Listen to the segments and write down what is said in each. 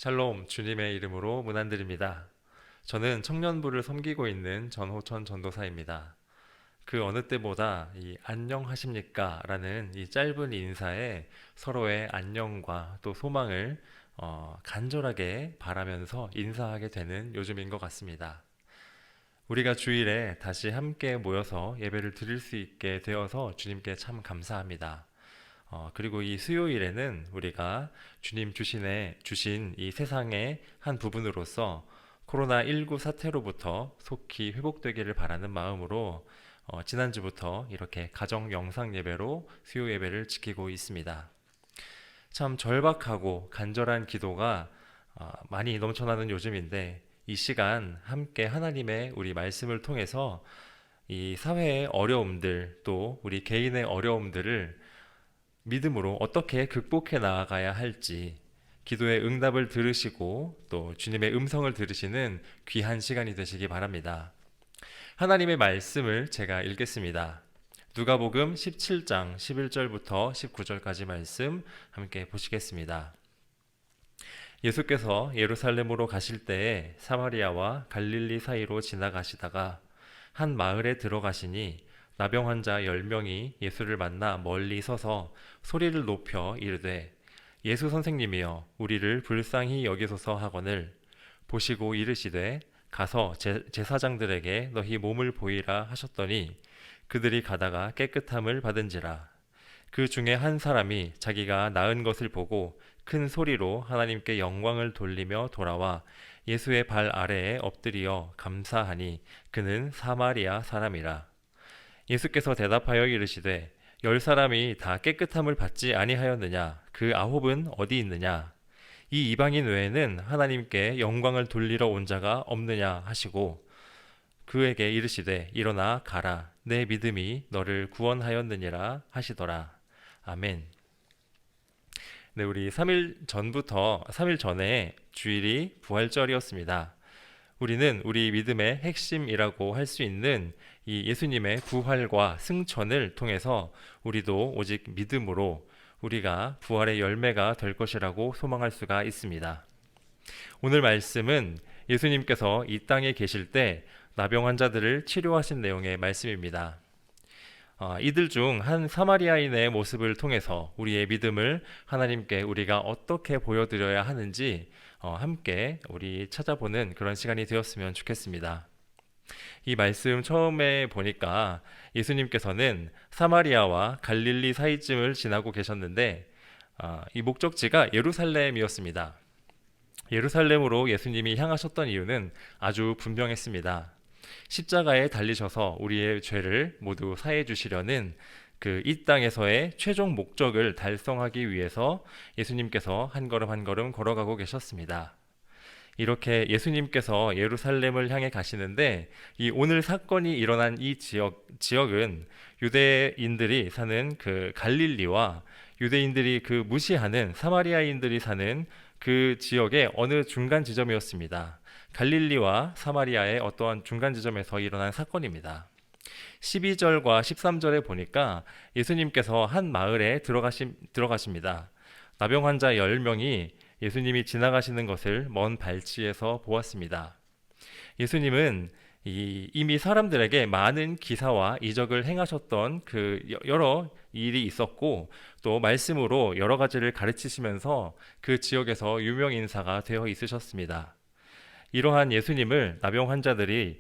샬롬, 주님의 이름으로 문안드립니다. 저는 청년부를 섬기고 있는 전호천 전도사입니다. 그 어느 때보다 이 안녕하십니까? 라는 이 짧은 인사에 서로의 안녕과 또 소망을 간절하게 바라면서 인사하게 되는 요즘인 것 같습니다. 우리가 주일에 다시 함께 모여서 예배를 드릴 수 있게 되어서 주님께 참 감사합니다. 그리고 이 수요일에는 우리가 주님 주신 이 세상의 한 부분으로서 코로나19 사태로부터 속히 회복되기를 바라는 마음으로 지난주부터 이렇게 가정 영상 예배로 수요 예배를 지키고 있습니다. 참 절박하고 간절한 기도가 많이 넘쳐나는 요즘인데 이 시간 함께 하나님의 우리 말씀을 통해서 이 사회의 어려움들 또 우리 개인의 어려움들을 믿음으로 어떻게 극복해 나아가야 할지 기도의 응답을 들으시고 또 주님의 음성을 들으시는 귀한 시간이 되시기 바랍니다. 하나님의 말씀을 제가 읽겠습니다. 누가복음 17장 11절부터 19절까지 말씀 함께 보시겠습니다. 예수께서 예루살렘으로 가실 때에 사마리아와 갈릴리 사이로 지나가시다가 한 마을에 들어가시니 나병 환자 10명이 예수를 만나 멀리 서서 소리를 높여 이르되 예수 선생님이여 우리를 불쌍히 여기소서 하거늘 보시고 이르시되 가서 제사장들에게 너희 몸을 보이라 하셨더니 그들이 가다가 깨끗함을 받은지라. 그 중에 한 사람이 자기가 나은 것을 보고 큰 소리로 하나님께 영광을 돌리며 돌아와 예수의 발 아래에 엎드리어 감사하니 그는 사마리아 사람이라. 예수께서 대답하여 이르시되 10사람이 다 깨끗함을 받지 아니하였느냐? 그 9은 어디 있느냐? 이 이방인 외에는 하나님께 영광을 돌리러 온 자가 없느냐 하시고 그에게 이르시되 일어나 가라 내 믿음이 너를 구원하였느니라 하시더라. 아멘. 네, 우리 3일 전에 주일이 부활절이었습니다. 우리는 우리 믿음의 핵심이라고 할 수 있는 이 예수님의 부활과 승천을 통해서 우리도 오직 믿음으로 우리가 부활의 열매가 될 것이라고 소망할 수가 있습니다. 오늘 말씀은 예수님께서 이 땅에 계실 때 나병 환자들을 치료하신 내용의 말씀입니다. 이들 중 한 사마리아인의 모습을 통해서 우리의 믿음을 하나님께 우리가 어떻게 보여드려야 하는지 함께 우리 찾아보는 그런 시간이 되었으면 좋겠습니다. 이 말씀 처음에 보니까 예수님께서는 사마리아와 갈릴리 사이쯤을 지나고 계셨는데 이 목적지가 예루살렘이었습니다. 예루살렘으로 예수님이 향하셨던 이유는 아주 분명했습니다. 십자가에 달리셔서 우리의 죄를 모두 사해 주시려는 그 이 땅에서의 최종 목적을 달성하기 위해서 예수님께서 한 걸음 한 걸음 걸어가고 계셨습니다. 이렇게 예수님께서 예루살렘을 향해 가시는데 이 오늘 사건이 일어난 이 지역은 유대인들이 사는 그 갈릴리와 유대인들이 그 무시하는 사마리아인들이 사는 그 지역의 어느 중간 지점이었습니다. 갈릴리와 사마리아의 어떠한 중간 지점에서 일어난 사건입니다. 12절과 13절에 보니까 예수님께서 한 마을에 들어가십니다. 나병 환자 10명이 예수님이 지나가시는 것을 먼 발치에서 보았습니다. 예수님은 이미 사람들에게 많은 기사와 이적을 행하셨던 그 여러 일이 있었고 또 말씀으로 여러 가지를 가르치시면서 그 지역에서 유명 인사가 되어 있으셨습니다. 이러한 예수님을 나병 환자들이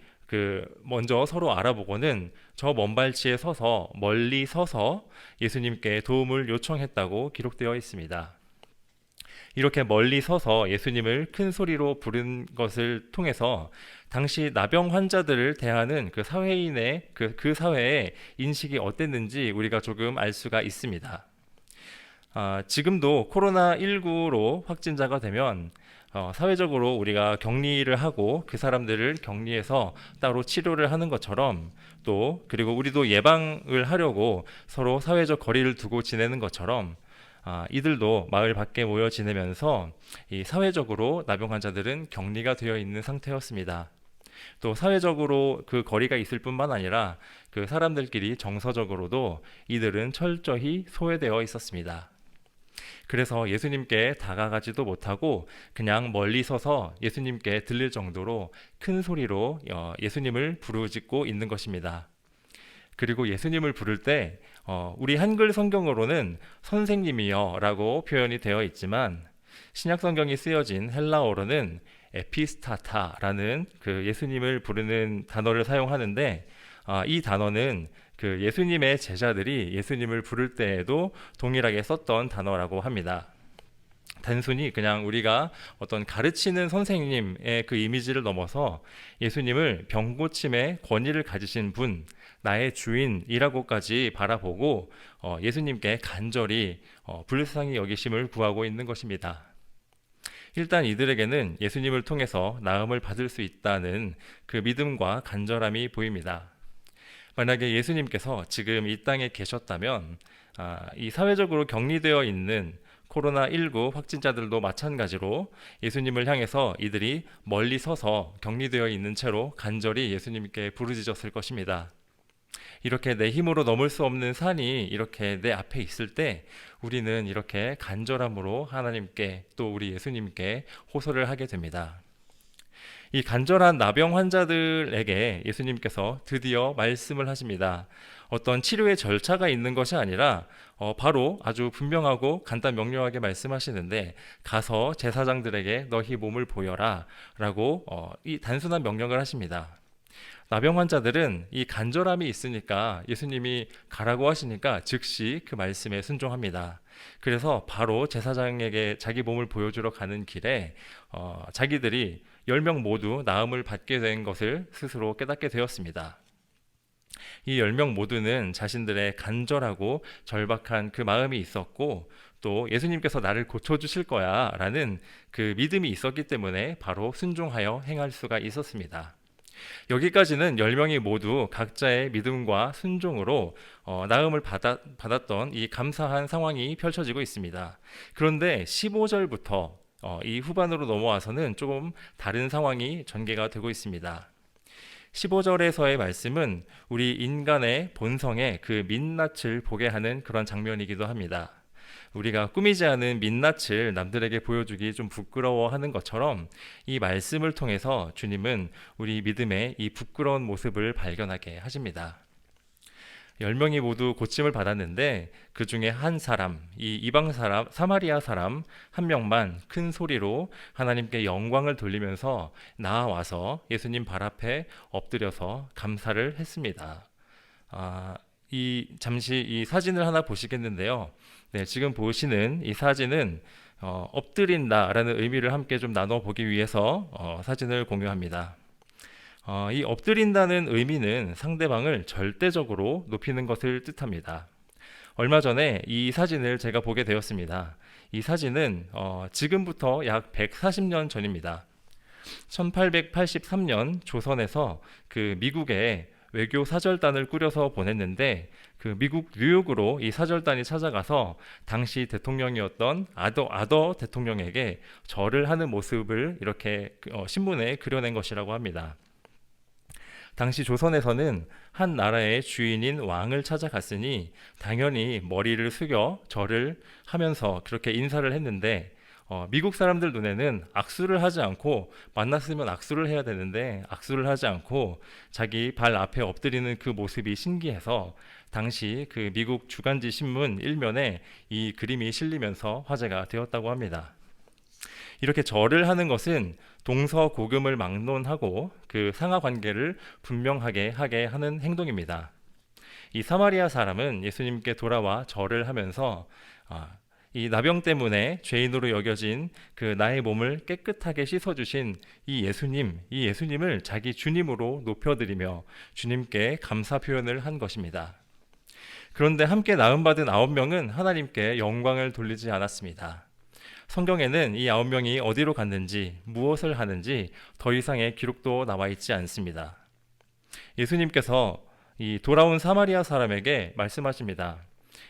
먼저 서로 알아보고는 저 먼 발치에 서서 멀리 서서 예수님께 도움을 요청했다고 기록되어 있습니다. 이렇게 멀리 서서 예수님을 큰 소리로 부른 것을 통해서 당시 나병 환자들을 대하는 그 사회인의 그 사회의 인식이 어땠는지 우리가 조금 알 수가 있습니다. 지금도 코로나19로 확진자가 되면 사회적으로 우리가 격리를 하고 그 사람들을 격리해서 따로 치료를 하는 것처럼 또 그리고 우리도 예방을 하려고 서로 사회적 거리를 두고 지내는 것처럼 이들도 마을 밖에 모여 지내면서 이 사회적으로 나병 환자들은 격리가 되어 있는 상태였습니다. 또 사회적으로 그 거리가 있을 뿐만 아니라 그 사람들끼리 정서적으로도 이들은 철저히 소외되어 있었습니다. 그래서 예수님께 다가가지도 못하고 그냥 멀리 서서 예수님께 들릴 정도로 큰 소리로 예수님을 부르짖고 있는 것입니다. 그리고 예수님을 부를 때 우리 한글 성경으로는 선생님이여 라고 표현이 되어 있지만 신약 성경이 쓰여진 헬라어로는 에피스타타라는 그 예수님을 부르는 단어를 사용하는데 이 단어는 그 예수님의 제자들이 예수님을 부를 때에도 동일하게 썼던 단어라고 합니다. 단순히 그냥 우리가 어떤 가르치는 선생님의 그 이미지를 넘어서 예수님을 병고침의 권위를 가지신 분, 나의 주인이라고까지 바라보고 예수님께 간절히 불쌍히 여기심을 구하고 있는 것입니다. 일단 이들에게는 예수님을 통해서 나음을 받을 수 있다는 그 믿음과 간절함이 보입니다. 만약에 예수님께서 지금 이 땅에 계셨다면 이 사회적으로 격리되어 있는 코로나19 확진자들도 마찬가지로 예수님을 향해서 이들이 멀리 서서 격리되어 있는 채로 간절히 예수님께 부르짖었을 것입니다. 이렇게 내 힘으로 넘을 수 없는 산이 이렇게 내 앞에 있을 때 우리는 이렇게 간절함으로 하나님께 또 우리 예수님께 호소를 하게 됩니다. 이 간절한 나병 환자들에게 예수님께서 드디어 말씀을 하십니다. 어떤 치료의 절차가 있는 것이 아니라 바로 아주 분명하고 간단 명료하게 말씀하시는데 가서 제사장들에게 너희 몸을 보여라 라고 이 단순한 명령을 하십니다. 나병 환자들은 이 간절함이 있으니까 예수님이 가라고 하시니까 즉시 그 말씀에 순종합니다. 그래서 바로 제사장에게 자기 몸을 보여주러 가는 길에 자기들이 10명 모두 나음을 받게 된 것을 스스로 깨닫게 되었습니다. 이 10명 모두는 자신들의 간절하고 절박한 그 마음이 있었고 또 예수님께서 나를 고쳐주실 거야 라는 그 믿음이 있었기 때문에 바로 순종하여 행할 수가 있었습니다. 여기까지는 10명이 모두 각자의 믿음과 순종으로 나음을 받았던 이 감사한 상황이 펼쳐지고 있습니다. 그런데 15절부터 이 후반으로 넘어와서는 조금 다른 상황이 전개가 되고 있습니다. 15절에서의 말씀은 우리 인간의 본성의 그 민낯을 보게 하는 그런 장면이기도 합니다. 우리가 꾸미지 않은 민낯을 남들에게 보여주기 좀 부끄러워하는 것처럼 이 말씀을 통해서 주님은 우리 믿음의 이 부끄러운 모습을 발견하게 하십니다. 10명이 모두 고침을 받았는데 그 중에 한 사람, 이 이방 사람, 사마리아 사람 한 명만 큰 소리로 하나님께 영광을 돌리면서 나아와서 예수님 발 앞에 엎드려서 감사를 했습니다. 잠시 이 사진을 하나 보시겠는데요. 네, 지금 보시는 이 사진은 엎드린다라는 의미를 함께 좀 나눠보기 위해서 사진을 공유합니다. 이 엎드린다는 의미는 상대방을 절대적으로 높이는 것을 뜻합니다. 얼마 전에 이 사진을 제가 보게 되었습니다. 이 사진은 지금부터 약 140년 전입니다. 1883년 조선에서 그 미국에 외교 사절단을 꾸려서 보냈는데 그 미국 뉴욕으로 이 사절단이 찾아가서 당시 대통령이었던 아더 대통령에게 절을 하는 모습을 이렇게 신문에 그려낸 것이라고 합니다. 당시 조선에서는 한 나라의 주인인 왕을 찾아갔으니 당연히 머리를 숙여 절을 하면서 그렇게 인사를 했는데 미국 사람들 눈에는 악수를 하지 않고 만났으면 악수를 해야 되는데 악수를 하지 않고 자기 발 앞에 엎드리는 그 모습이 신기해서 당시 그 미국 주간지 신문 1면에 이 그림이 실리면서 화제가 되었다고 합니다. 이렇게 절을 하는 것은 동서고금을 막론하고 그 상하 관계를 분명하게 하게 하는 행동입니다. 이 사마리아 사람은 예수님께 돌아와 절을 하면서 이 나병 때문에 죄인으로 여겨진 그 나의 몸을 깨끗하게 씻어주신 이 예수님을 자기 주님으로 높여드리며 주님께 감사 표현을 한 것입니다. 그런데 함께 나음받은 9명은 하나님께 영광을 돌리지 않았습니다. 성경에는 이 9명이 어디로 갔는지 무엇을 하는지 더 이상의 기록도 나와 있지 않습니다. 예수님께서 이 돌아온 사마리아 사람에게 말씀하십니다.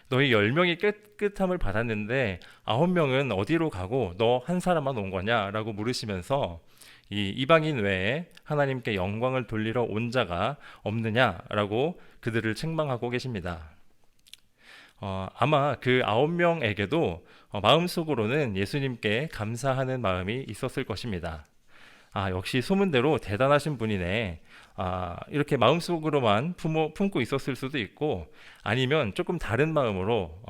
너희 10명이 깨끗함을 받았는데 9명은 어디로 가고 너 한 사람만 온 거냐? 라고 물으시면서 이 이방인 외에 하나님께 영광을 돌리러 온 자가 없느냐라고 그들을 책망하고 계십니다. 아마 그 9명에게도 마음속으로는 예수님께 감사하는 마음이 있었을 것입니다. 아, 역시 소문대로 대단하신 분이네. 아, 이렇게 마음속으로만 품고 있었을 수도 있고, 아니면 조금 다른 마음으로,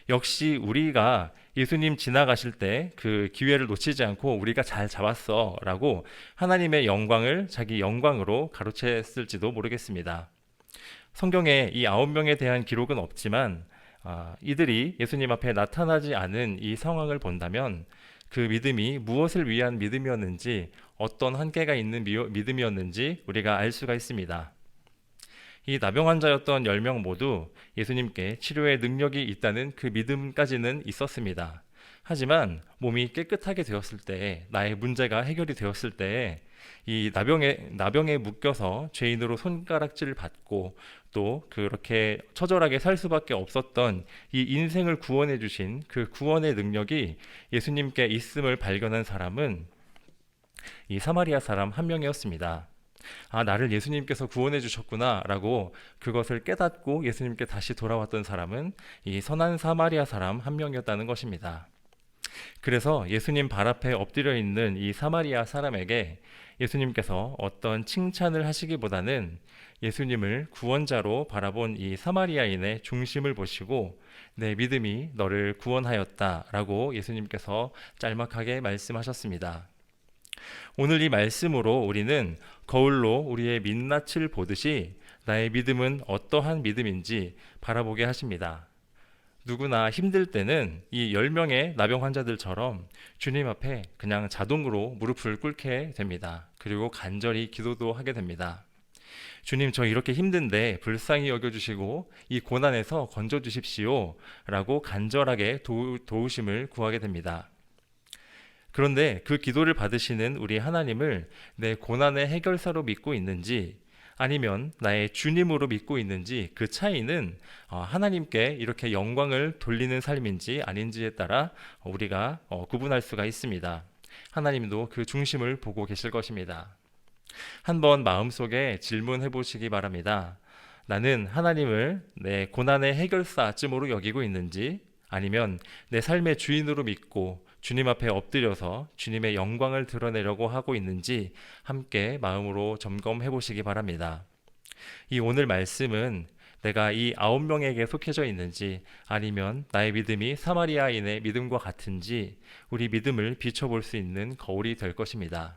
역시 우리가 예수님 지나가실 때 그 기회를 놓치지 않고 우리가 잘 잡았어 라고 하나님의 영광을 자기 영광으로 가로챘을지도 모르겠습니다. 성경에 이 9명에 대한 기록은 없지만 이들이 예수님 앞에 나타나지 않은 이 상황을 본다면 그 믿음이 무엇을 위한 믿음이었는지, 어떤 한계가 있는 믿음이었는지 우리가 알 수가 있습니다. 이 나병 환자였던 10명 모두 예수님께 치료의 능력이 있다는 그 믿음까지는 있었습니다. 하지만 몸이 깨끗하게 되었을 때, 나의 문제가 해결이 되었을 때, 이 나병에 묶여서 죄인으로 손가락질을 받고 또 그렇게 처절하게 살 수밖에 없었던 이 인생을 구원해 주신 그 구원의 능력이 예수님께 있음을 발견한 사람은 이 사마리아 사람 한 명이었습니다. 아, 나를 예수님께서 구원해 주셨구나 라고 그것을 깨닫고 예수님께 다시 돌아왔던 사람은 이 선한 사마리아 사람 한 명이었다는 것입니다. 그래서 예수님 발 앞에 엎드려 있는 이 사마리아 사람에게 예수님께서 어떤 칭찬을 하시기보다는 예수님을 구원자로 바라본 이 사마리아인의 중심을 보시고 내 믿음이 너를 구원하였다 라고 예수님께서 짤막하게 말씀하셨습니다. 오늘 이 말씀으로 우리는 거울로 우리의 민낯을 보듯이 나의 믿음은 어떠한 믿음인지 바라보게 하십니다. 누구나 힘들 때는 이 10명의 나병 환자들처럼 주님 앞에 그냥 자동으로 무릎을 꿇게 됩니다. 그리고 간절히 기도도 하게 됩니다. 주님, 저 이렇게 힘든데 불쌍히 여겨주시고 이 고난에서 건져주십시오 라고 간절하게 도우심을 구하게 됩니다. 그런데 그 기도를 받으시는 우리 하나님을 내 고난의 해결사로 믿고 있는지, 아니면 나의 주님으로 믿고 있는지, 그 차이는 하나님께 이렇게 영광을 돌리는 삶인지 아닌지에 따라 우리가 구분할 수가 있습니다. 하나님도 그 중심을 보고 계실 것입니다. 한번 마음속에 질문해 보시기 바랍니다. 나는 하나님을 내 고난의 해결사쯤으로 여기고 있는지, 아니면 내 삶의 주인으로 믿고 주님 앞에 엎드려서 주님의 영광을 드러내려고 하고 있는지 함께 마음으로 점검해 보시기 바랍니다. 이 오늘 말씀은 내가 이 9명에게 속해져 있는지, 아니면 나의 믿음이 사마리아인의 믿음과 같은지 우리 믿음을 비춰볼 수 있는 거울이 될 것입니다.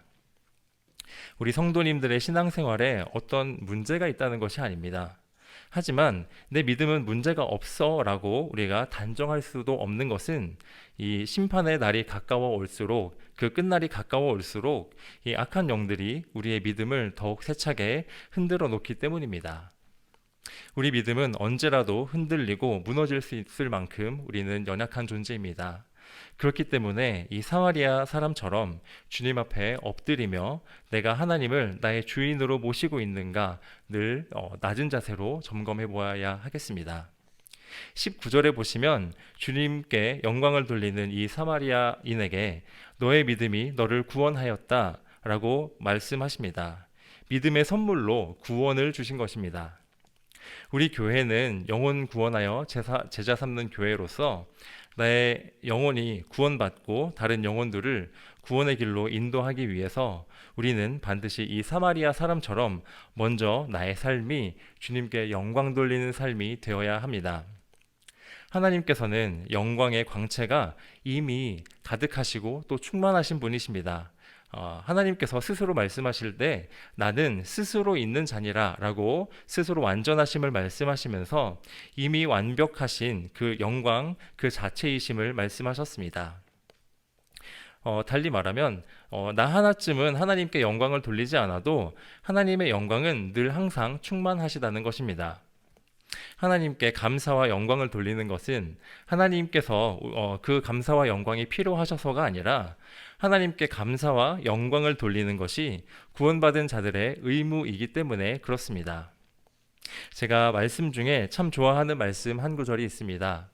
우리 성도님들의 신앙생활에 어떤 문제가 있다는 것이 아닙니다. 하지만 내 믿음은 문제가 없어 라고 우리가 단정할 수도 없는 것은 이 심판의 날이 가까워 올수록, 그 끝날이 가까워 올수록 이 악한 영들이 우리의 믿음을 더욱 세차게 흔들어 놓기 때문입니다. 우리 믿음은 언제라도 흔들리고 무너질 수 있을 만큼 우리는 연약한 존재입니다. 그렇기 때문에 이 사마리아 사람처럼 주님 앞에 엎드리며 내가 하나님을 나의 주인으로 모시고 있는가 늘 낮은 자세로 점검해 보아야 하겠습니다. 19절에 보시면 주님께 영광을 돌리는 이 사마리아인에게 너의 믿음이 너를 구원하였다 라고 말씀하십니다. 믿음의 선물로 구원을 주신 것입니다. 우리 교회는 영혼 구원하여 제자 삼는 교회로서 나의 영혼이 구원받고 다른 영혼들을 구원의 길로 인도하기 위해서 우리는 반드시 이 사마리아 사람처럼 먼저 나의 삶이 주님께 영광 돌리는 삶이 되어야 합니다. 하나님께서는 영광의 광채가 이미 가득하시고 또 충만하신 분이십니다. 하나님께서 스스로 말씀하실 때 나는 스스로 있는 자니라 라고 스스로 완전하심을 말씀하시면서 이미 완벽하신 그 영광 그 자체이심을 말씀하셨습니다. 달리 말하면 나 하나쯤은 하나님께 영광을 돌리지 않아도 하나님의 영광은 늘 항상 충만하시다는 것입니다. 하나님께 감사와 영광을 돌리는 것은 하나님께서 그 감사와 영광이 필요하셔서가 아니라 하나님께 감사와 영광을 돌리는 것이 구원받은 자들의 의무이기 때문에 그렇습니다. 제가 말씀 중에 참 좋아하는 말씀 한 구절이 있습니다.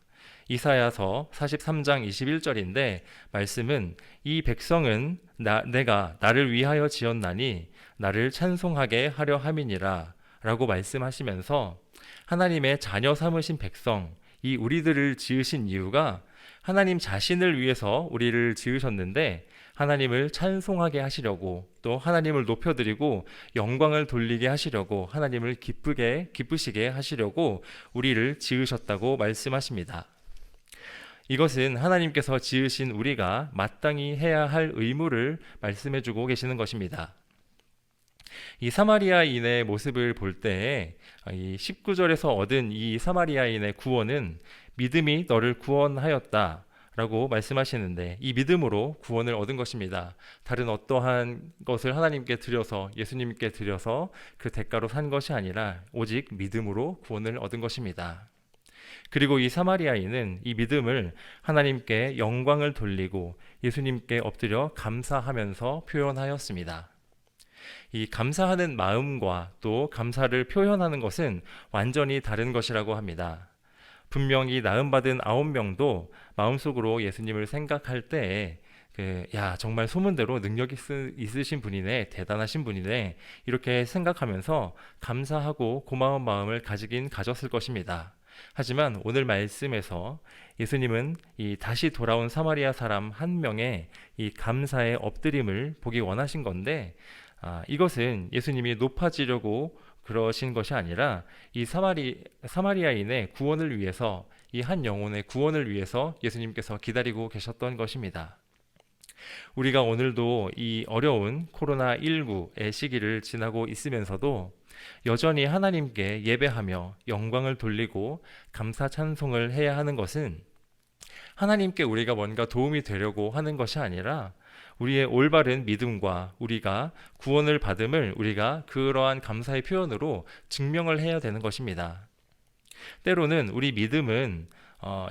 이사야서 43장 21절인데 말씀은 이 백성은 내가 나를 위하여 지었나니 나를 찬송하게 하려 함이니라 라고 말씀하시면서 하나님의 자녀 삼으신 백성, 이 우리들을 지으신 이유가 하나님 자신을 위해서 우리를 지으셨는데 하나님을 찬송하게 하시려고 또 하나님을 높여드리고 영광을 돌리게 하시려고 하나님을 기쁘시게 하시려고 우리를 지으셨다고 말씀하십니다. 이것은 하나님께서 지으신 우리가 마땅히 해야 할 의무를 말씀해주고 계시는 것입니다. 이 사마리아인의 모습을 볼 때에 이 19절에서 얻은 이 사마리아인의 구원은 믿음이 너를 구원하였다 라고 말씀하시는데 이 믿음으로 구원을 얻은 것입니다. 다른 어떠한 것을 하나님께 드려서 예수님께 드려서 그 대가로 산 것이 아니라 오직 믿음으로 구원을 얻은 것입니다. 그리고 이 사마리아인은 이 믿음을 하나님께 영광을 돌리고 예수님께 엎드려 감사하면서 표현하였습니다. 이 감사하는 마음과 또 감사를 표현하는 것은 완전히 다른 것이라고 합니다. 분명히 나음받은 9명도 마음속으로 예수님을 생각할 때에 정말 소문대로 능력이 있으신 분이네, 대단하신 분이네 이렇게 생각하면서 감사하고 고마운 마음을 가졌을 것입니다. 하지만 오늘 말씀에서 예수님은 이 다시 돌아온 사마리아 사람 한 명의 이 감사의 엎드림을 보기 원하신 건데 이것은 예수님이 높아지려고 그러신 것이 아니라 이 사마리아인의 구원을 위해서 이 한 영혼의 구원을 위해서 예수님께서 기다리고 계셨던 것입니다. 우리가 오늘도 이 어려운 코로나19의 시기를 지나고 있으면서도 여전히 하나님께 예배하며 영광을 돌리고 감사 찬송을 해야 하는 것은 하나님께 우리가 뭔가 도움이 되려고 하는 것이 아니라 우리의 올바른 믿음과 우리가 구원을 받음을 우리가 그러한 감사의 표현으로 증명을 해야 되는 것입니다. 때로는 우리 믿음은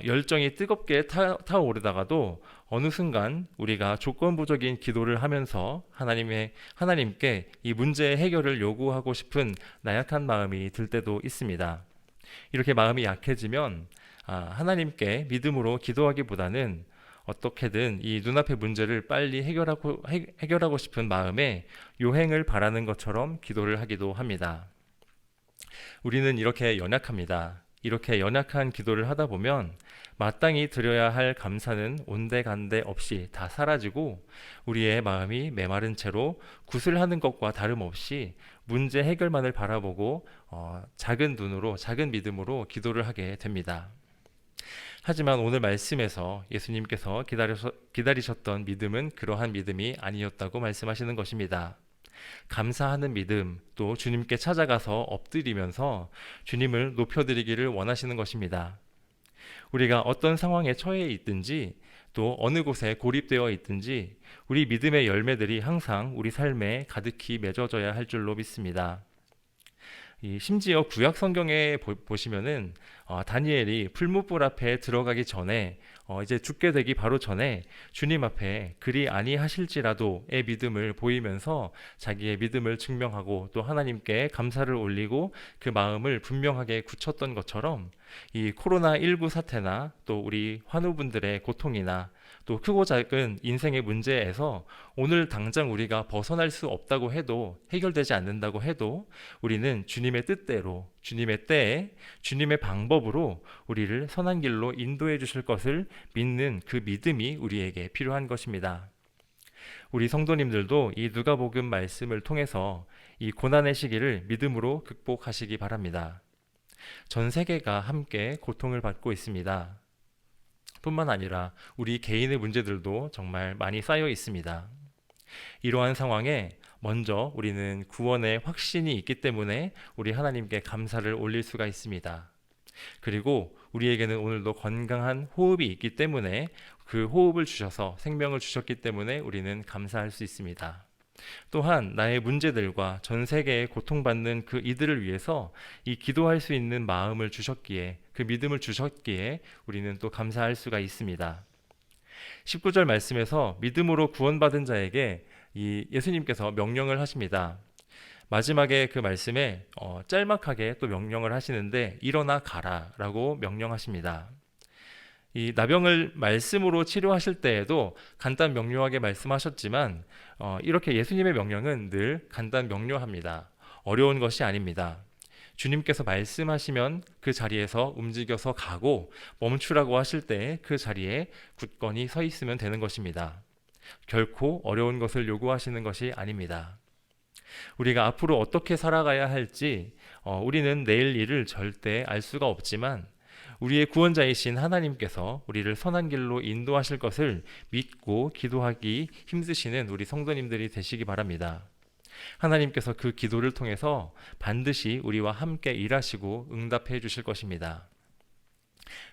열정이 뜨겁게 타오르다가도 어느 순간 우리가 조건부적인 기도를 하면서 하나님께 이 문제의 해결을 요구하고 싶은 나약한 마음이 들 때도 있습니다. 이렇게 마음이 약해지면 하나님께 믿음으로 기도하기보다는 어떻게든 이 눈앞의 문제를 빨리 해결하고 싶은 마음에 요행을 바라는 것처럼 기도를 하기도 합니다. 우리는 이렇게 연약합니다. 이렇게 연약한 기도를 하다 보면 마땅히 드려야 할 감사는 온데간데 없이 다 사라지고 우리의 마음이 메마른 채로 구슬하는 것과 다름없이 문제 해결만을 바라보고 작은 눈으로 작은 믿음으로 기도를 하게 됩니다. 하지만 오늘 말씀에서 예수님께서 기다리셨던 믿음은 그러한 믿음이 아니었다고 말씀하시는 것입니다. 감사하는 믿음, 또 주님께 찾아가서 엎드리면서 주님을 높여드리기를 원하시는 것입니다. 우리가 어떤 상황에 처해 있든지 또 어느 곳에 고립되어 있든지 우리 믿음의 열매들이 항상 우리 삶에 가득히 맺어져야 할 줄로 믿습니다. 심지어 구약 성경에 보시면은 다니엘이 풀무불 앞에 들어가기 전에 이제 죽게 되기 바로 전에 주님 앞에 그리 아니하실지라도의 믿음을 보이면서 자기의 믿음을 증명하고 또 하나님께 감사를 올리고 그 마음을 분명하게 굳혔던 것처럼 이 코로나19 사태나 또 우리 환우분들의 고통이나 또 크고 작은 인생의 문제에서 오늘 당장 우리가 벗어날 수 없다고 해도 해결되지 않는다고 해도 우리는 주님의 뜻대로 주님의 때에 주님의 방법으로 우리를 선한 길로 인도해 주실 것을 믿는 그 믿음이 우리에게 필요한 것입니다. 우리 성도님들도 이 누가복음 말씀을 통해서 이 고난의 시기를 믿음으로 극복하시기 바랍니다. 전 세계가 함께 고통을 받고 있습니다. 뿐만 아니라 우리 개인의 문제들도 정말 많이 쌓여 있습니다. 이러한 상황에 먼저 우리는 구원의 확신이 있기 때문에 우리 하나님께 감사를 올릴 수가 있습니다. 그리고 우리에게는 오늘도 건강한 호흡이 있기 때문에 그 호흡을 주셔서 생명을 주셨기 때문에 우리는 감사할 수 있습니다. 또한 나의 문제들과 전 세계에 고통받는 그 이들을 위해서 이 기도할 수 있는 마음을 주셨기에 그 믿음을 주셨기에 우리는 또 감사할 수가 있습니다. 19절 말씀에서 믿음으로 구원받은 자에게 이 예수님께서 명령을 하십니다. 마지막에 그 말씀에 짤막하게 또 명령을 하시는데 일어나 가라 라고 명령하십니다. 이 나병을 말씀으로 치료하실 때에도 간단 명료하게 말씀하셨지만 이렇게 예수님의 명령은 늘 간단 명료합니다. 어려운 것이 아닙니다. 주님께서 말씀하시면 그 자리에서 움직여서 가고 멈추라고 하실 때 그 자리에 굳건히 서 있으면 되는 것입니다. 결코 어려운 것을 요구하시는 것이 아닙니다. 우리가 앞으로 어떻게 살아가야 할지 우리는 내일 일을 절대 알 수가 없지만 우리의 구원자이신 하나님께서 우리를 선한 길로 인도하실 것을 믿고 기도하기 힘쓰시는 우리 성도님들이 되시기 바랍니다. 하나님께서 그 기도를 통해서 반드시 우리와 함께 일하시고 응답해 주실 것입니다.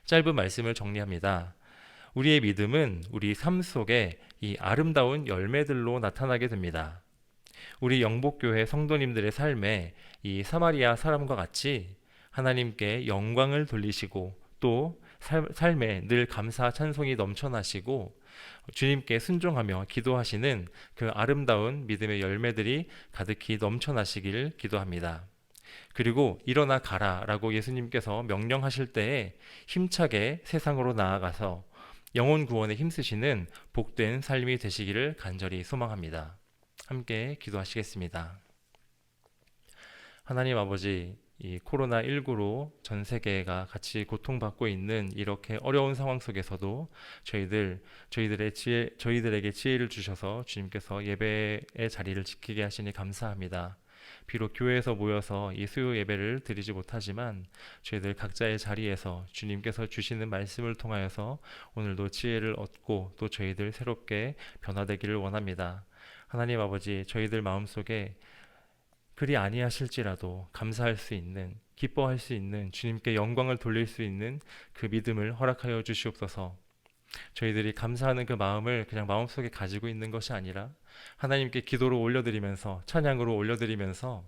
짧은 말씀을 정리합니다. 우리의 믿음은 우리 삶 속에 이 아름다운 열매들로 나타나게 됩니다. 우리 영복교회 성도님들의 삶에 이 사마리아 사람과 같이 하나님께 영광을 돌리시고 또 삶에 늘 감사 찬송이 넘쳐나시고 주님께 순종하며 기도하시는 그 아름다운 믿음의 열매들이 가득히 넘쳐나시길 기도합니다. 그리고 일어나 가라 라고 예수님께서 명령하실 때에 힘차게 세상으로 나아가서 영혼 구원에 힘쓰시는 복된 삶이 되시기를 간절히 소망합니다. 함께 기도하시겠습니다. 하나님 아버지, 이 코로나19로 전 세계가 같이 고통받고 있는 이렇게 어려운 상황 속에서도 저희들에게 지혜를 주셔서 주님께서 예배의 자리를 지키게 하시니 감사합니다. 비록 교회에서 모여서 이 수요 예배를 드리지 못하지만 저희들 각자의 자리에서 주님께서 주시는 말씀을 통하여서 오늘도 지혜를 얻고 또 저희들 새롭게 변화되기를 원합니다. 하나님 아버지, 저희들 마음속에 그리 아니하실지라도 감사할 수 있는, 기뻐할 수 있는, 주님께 영광을 돌릴 수 있는 그 믿음을 허락하여 주시옵소서. 저희들이 감사하는 그 마음을 그냥 마음속에 가지고 있는 것이 아니라 하나님께 기도로 올려드리면서, 찬양으로 올려드리면서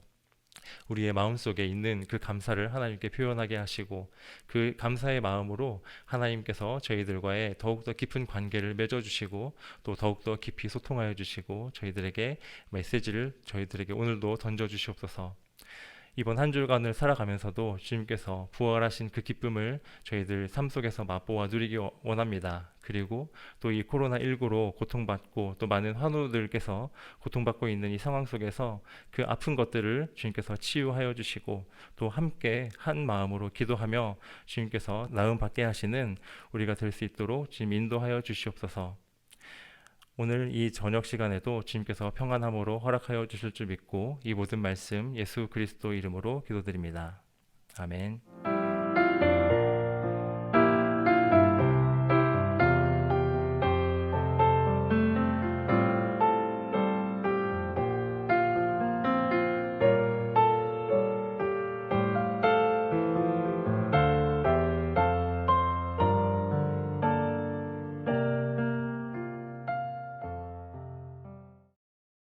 우리의 마음속에 있는 그 감사를 하나님께 표현하게 하시고 그 감사의 마음으로 하나님께서 저희들과의 더욱더 깊은 관계를 맺어주시고 또 더욱더 깊이 소통하여 주시고 저희들에게 메시지를 저희들에게 오늘도 던져주시옵소서. 이번 한 주간을 살아가면서도 주님께서 부활하신 그 기쁨을 저희들 삶 속에서 맛보아 누리기 원합니다. 그리고 또 이 코로나19로 고통받고 또 많은 환우들께서 고통받고 있는 이 상황 속에서 그 아픈 것들을 주님께서 치유하여 주시고 또 함께 한 마음으로 기도하며 주님께서 나음 받게 하시는 우리가 될 수 있도록 주님 인도하여 주시옵소서. 오늘 이 저녁 시간에도 주님께서 평안함으로 허락하여 주실 줄 믿고 이 모든 말씀 예수 그리스도 이름으로 기도드립니다. 아멘.